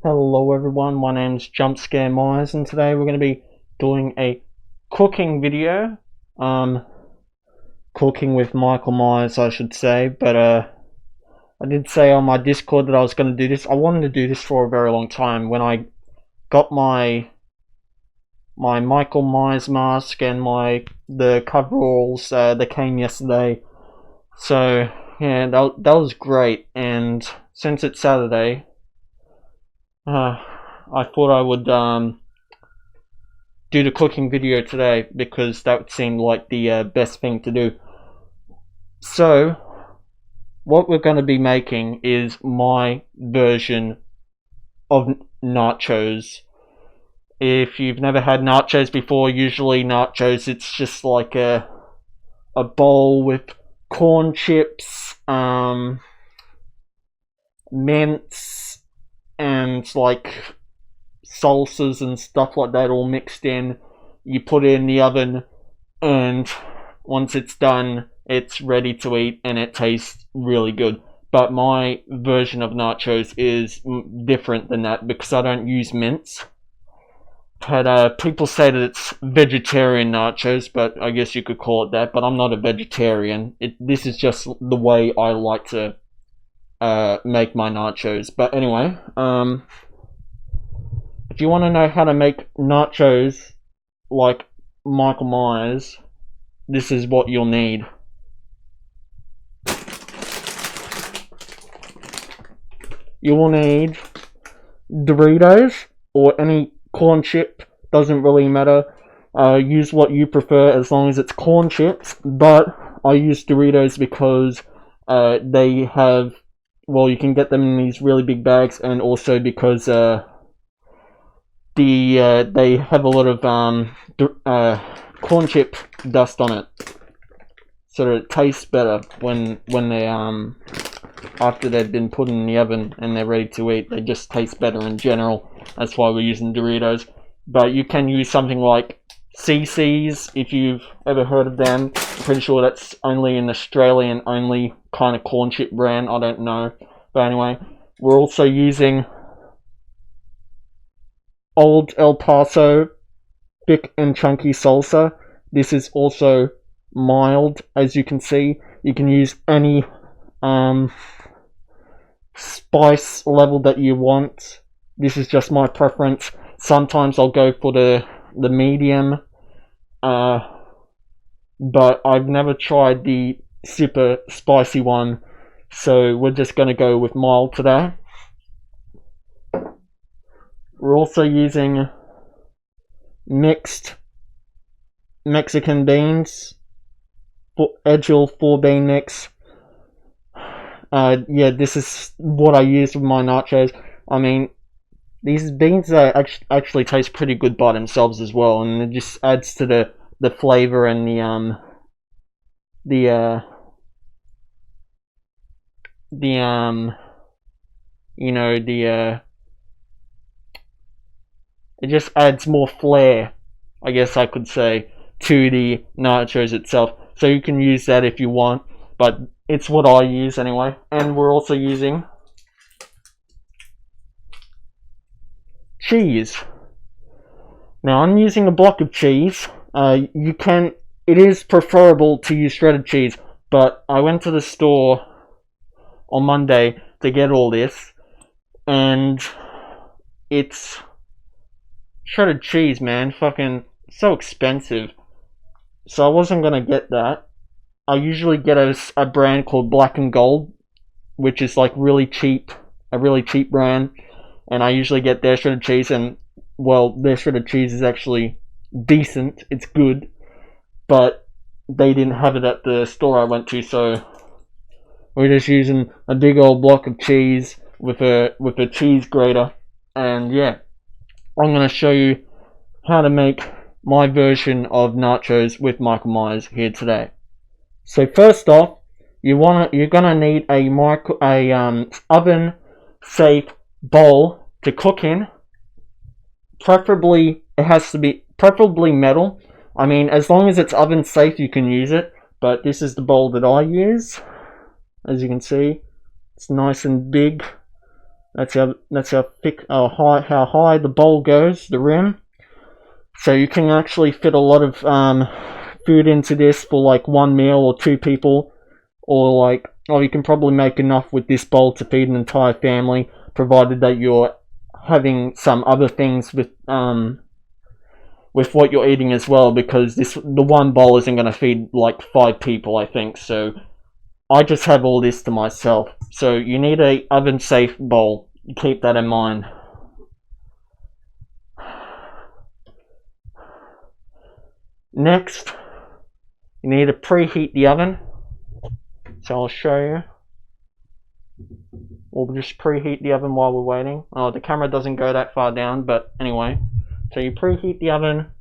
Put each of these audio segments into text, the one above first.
Hello everyone, my name's Jump Scare Myers and today we're going to be doing a cooking video. Cooking with Michael Myers I should say, but I did say on my Discord that I was going to do this. I wanted to do this for a very long time. When I got my Michael Myers mask and the coveralls, they came yesterday. So yeah, that was great, and since it's Saturday, I thought I would do the cooking video today because that seemed like the best thing to do. So, what we're going to be making is my version of nachos. If you've never had nachos before, usually nachos it's just like a bowl with corn chips, mince, and like salsas and stuff like that all mixed in. You put it in the oven, and once it's done, it's ready to eat and it tastes really good. But my version of nachos is different than that because I don't use mince. Had people say that it's vegetarian nachos, but I guess you could call it that. But I'm not a vegetarian. This is just the way I like to make my nachos. But anyway, if you want to know how to make nachos like Michael Myers, this is what you'll need. You will need Doritos or any corn chip, doesn't really matter. Use what you prefer as long as it's corn chips, but I use Doritos because they have, well, you can get them in these really big bags, and also because they have a lot of corn chip dust on it, so that it tastes better when they after they've been put in the oven and they're ready to eat. They just taste better in general. That's why we're using Doritos. But you can use something like CC's if you've ever heard of them. I'm pretty sure that's only an Australian only kind of corn chip brand. I don't know. But anyway, we're also using Old El Paso thick and chunky salsa. This is also mild, as you can see. You can use any spice level that you want. This is just my preference. Sometimes I'll go for the medium, but I've never tried the super spicy one, so we're just going to go with mild today. We're also using mixed Mexican beans, Edgel 4-bean mix. Yeah, this is what I use with my nachos. I mean, these beans actually taste pretty good by themselves as well, and it just adds to the flavor and it just adds more flair, I guess I could say, to the nachos itself. So you can use that if you want, but it's what I use anyway. And we're also using cheese. Now I'm using a block of cheese. It is preferable to use shredded cheese, but I went to the store on Monday to get all this, and it's shredded cheese, man, fucking so expensive. So I wasn't gonna get that. I usually get a brand called Black and Gold, which is like really cheap, a really cheap brand, and I usually get their shredded cheese, and well, their shredded cheese is actually decent, it's good, but they didn't have it at the store I went to, so we're just using a big old block of cheese with a cheese grater, and yeah, I'm gonna show you how to make my version of nachos with Michael Myers here today. So first off, you're gonna need a oven safe bowl to cook in. Preferably it has to be preferably metal. I mean, as long as it's oven safe, you can use it. But this is the bowl that I use. As you can see, it's nice and big. That's how thick, how high the bowl goes, the rim. So you can actually fit a lot of food into this for like one meal or two people, or you can probably make enough with this bowl to feed an entire family, provided that you're having some other things with what you're eating as well, because the one bowl isn't going to feed like 5 people, I think. So I just have all this to myself. So you need a oven safe bowl. Keep that in mind. Next, you need to preheat the oven. So I'll show you. We'll just preheat the oven while we're waiting. Oh, the camera doesn't go that far down, but anyway. So you preheat the oven.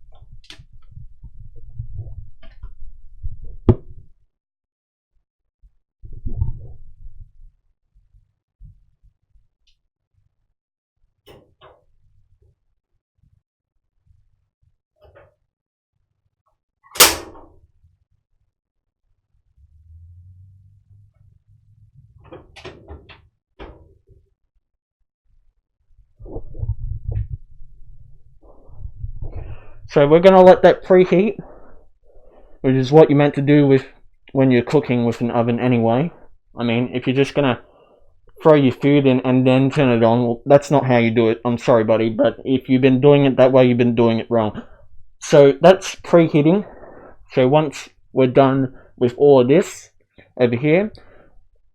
So we're going to let that preheat, which is what you're meant to do with when you're cooking with an oven anyway. I mean, if you're just going to throw your food in and then turn it on, well, that's not how you do it. I'm sorry, buddy, but if you've been doing it that way, you've been doing it wrong. So that's preheating. So once we're done with all of this over here,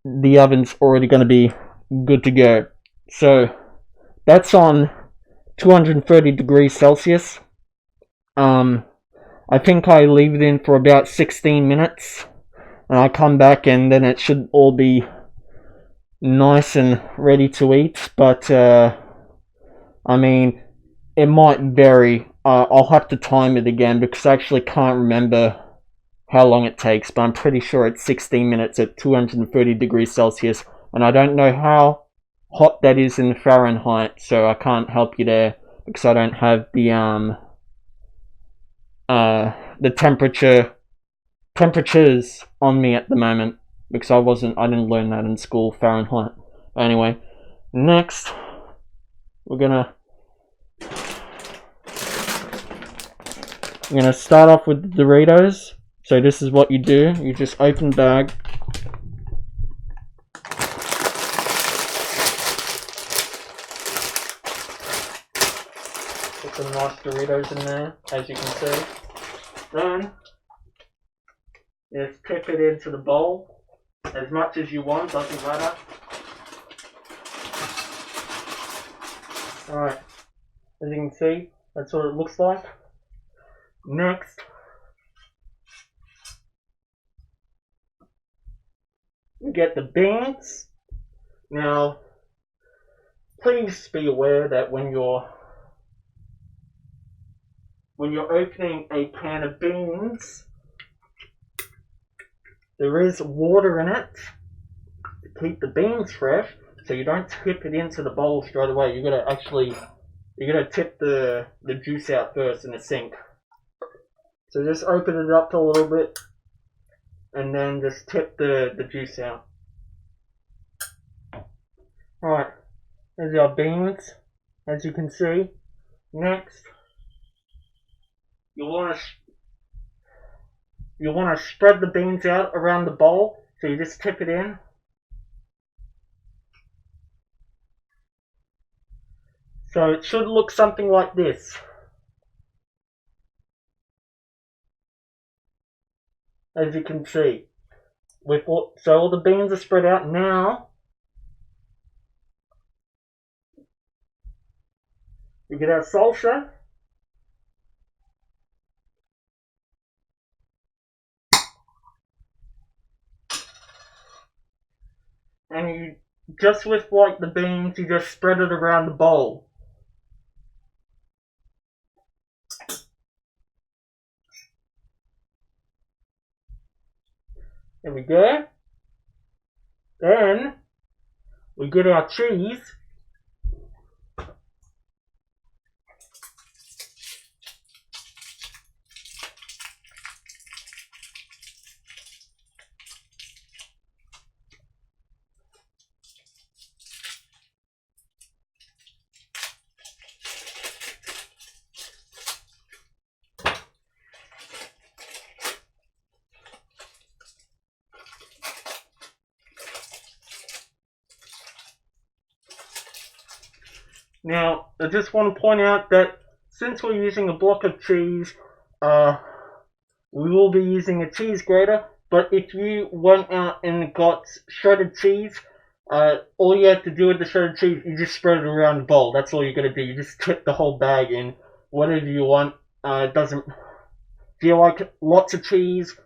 the oven's already going to be good to go. So that's on 230 degrees Celsius. I think I leave it in for about 16 minutes, and I come back and then it should all be nice and ready to eat. But I mean, it might vary. I'll have to time it again because I actually can't remember how long it takes, but I'm pretty sure it's 16 minutes at 230 degrees Celsius, and I don't know how hot that is in Fahrenheit, so I can't help you there because I don't have the temperatures on me at the moment, because I didn't learn that in school, Fahrenheit. Anyway, next we're gonna start off with the Doritos. So this is what you do. You just open the bag. Put some nice Doritos in there, as you can see. Then, just tip it into the bowl. As much as you want, doesn't matter. Alright, as you can see, that's what it looks like. Next, we get the beans. Now, please be aware that when you're opening a can of beans, there is water in it to keep the beans fresh, so you don't tip it into the bowl straight away. You gotta tip the juice out first in the sink. So just open it up a little bit, and then just tip the juice out. Alright, there's our beans, as you can see. Next, you want to spread the beans out around the bowl, so you just tip it in. So it should look something like this. As you can see. So all the beans are spread out now. We get our salsa. And you, just with like the beans, you just spread it around the bowl. There we go. Then we get our cheese. Now, I just want to point out that since we're using a block of cheese, we will be using a cheese grater, but if you went out and got shredded cheese, all you have to do with the shredded cheese, you just spread it around the bowl. That's all you gotta do. You just tip the whole bag in, whatever you want. It doesn't. If you like lots of cheese,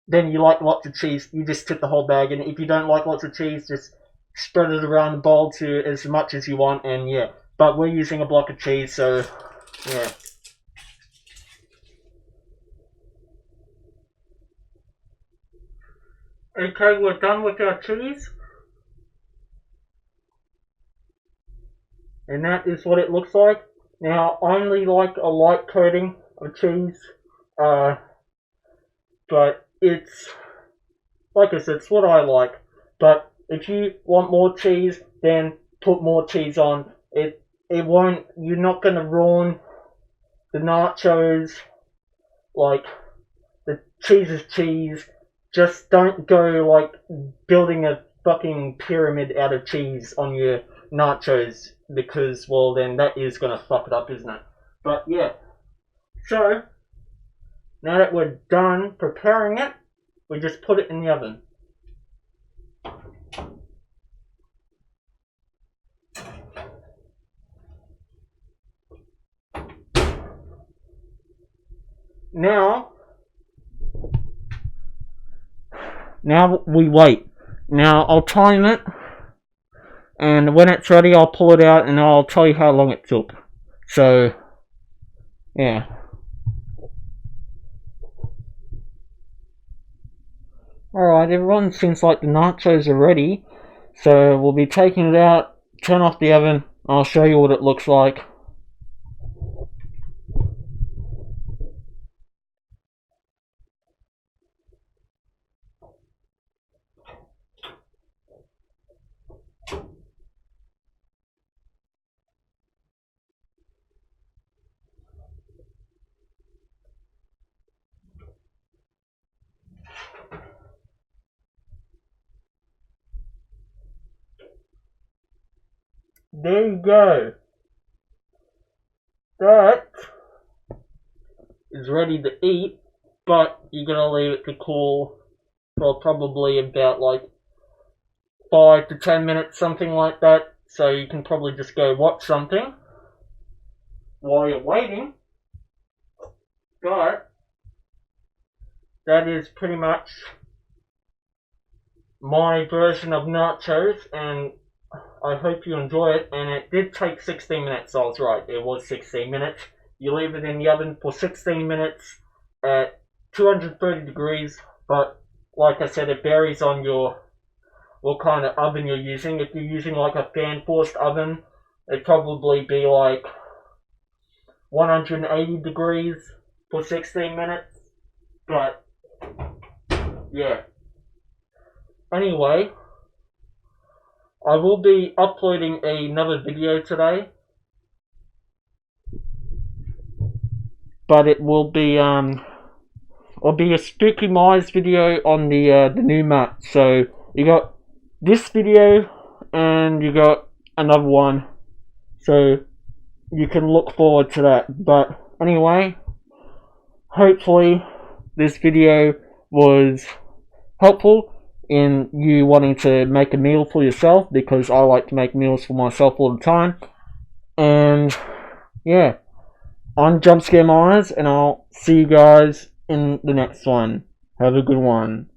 then you like lots of cheese. You just tip the whole bag in. If you don't like lots of cheese, just spread it around the bowl to as much as you want, and yeah. But we're using a block of cheese, so yeah. Okay, we're done with our cheese. And that is what it looks like. Now, I only like a light coating of cheese, but it's, like I said, it's what I like. But if you want more cheese, then put more cheese on. It won't, you're not going to ruin the nachos. Like, the cheese is cheese. Just don't go, like, building a fucking pyramid out of cheese on your nachos, because, well, then that is going to fuck it up, isn't it? But, yeah. So, now that we're done preparing it, we just put it in the oven. Now we wait. Now I'll time it, and when it's ready, I'll pull it out and I'll tell you how long it took. So, yeah. Alright, everyone, seems like the nachos are ready. So we'll be taking it out, turn off the oven, I'll show you what it looks like. There you go. That is ready to eat, but you're gonna leave it to cool for probably about like 5 to 10 minutes, something like that. So you can probably just go watch something while you're waiting. But that is pretty much my version of nachos, and I hope you enjoy it. And it did take 16 minutes, I was right, it was 16 minutes. You leave it in the oven for 16 minutes at 230 degrees, but like I said, it varies on your what kind of oven you're using. If you're using like a fan forced oven, it'd probably be like 180 degrees for 16 minutes. But yeah. Anyway, I will be uploading another video today, but it will be a Spooky Mice video on the new map. So you got this video and you got another one, so you can look forward to that. But anyway, hopefully this video was helpful in you wanting to make a meal for yourself, because I like to make meals for myself all the time. And yeah, I'm Jumpscare Myers, and I'll see you guys in the next one. Have a good one.